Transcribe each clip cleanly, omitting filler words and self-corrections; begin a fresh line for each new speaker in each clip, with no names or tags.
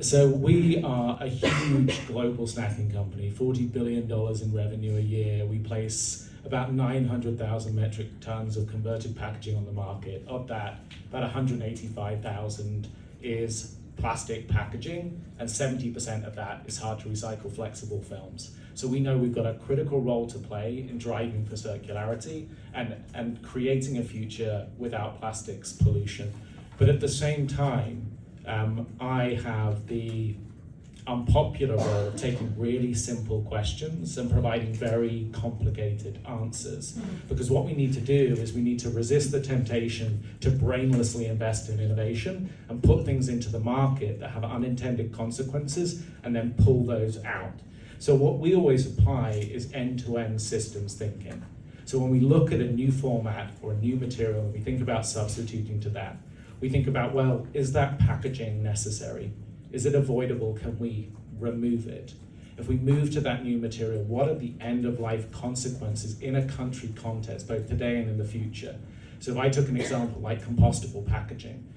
So we are a huge global snacking company, $40 billion in revenue a year. We place about 900,000 metric tons of converted packaging on the market. Of that, about 185,000 is plastic packaging, and 70% of that is hard to recycle flexible films. So we know we've got a critical role to play in driving for circularity and creating a future without plastics pollution. But at the same time, I have the unpopular role of taking really simple questions and providing very complicated answers. Because what we need to do is we need to resist the temptation to brainlessly invest in innovation and put things into the market that have unintended consequences and then pull those out. So what we always apply is end-to-end systems thinking. So when we look at a new format or a new material and we think about substituting to that, we think about, well, is that packaging necessary? Is it avoidable? Can we remove it? If we move to that new material, what are the end-of-life consequences in a country context, both today and in the future? So if I took an example like compostable packaging,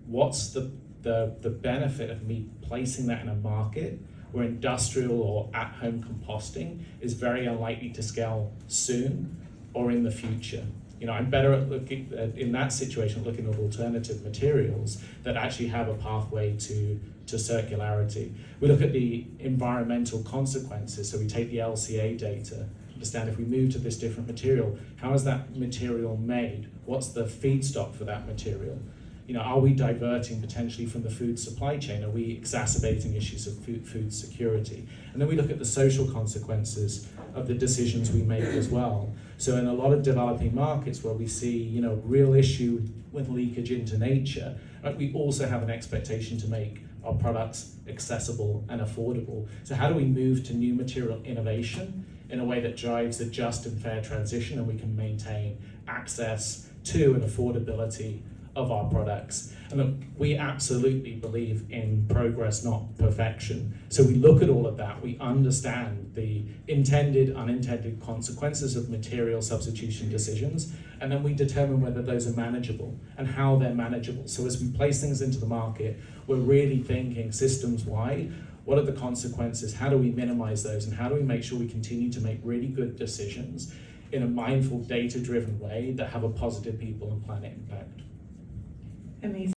what's the benefit of me placing that in a market where industrial or at-home composting is very unlikely to scale soon or in the future? You know, I'm better at looking in that situation, looking at alternative materials that actually have a pathway to circularity. We look at the environmental consequences. So we take the LCA data, understand if we move to this different material, how is that material made? What's the feedstock for that material? You know, are we diverting potentially from the food supply chain? Are we exacerbating issues of food security? And then we look at the social consequences of the decisions we make as well. So in a lot of developing markets where we see, you know, real issue with leakage into nature, right, we also have an expectation to make our products accessible and affordable. So how do we move to new material innovation in a way that drives a just and fair transition and we can maintain access to and affordability of our products? And look, we absolutely believe in progress, not perfection. So we look at all of that, we understand the intended, unintended consequences of material substitution decisions, and then we determine whether those are manageable and how they're manageable. So as we place things into the market, we're really thinking systems-wide, what are the consequences, how do we minimize those, and how do we make sure we continue to make really good decisions in a mindful, data-driven way that have a positive people and planet impact.
Amazing.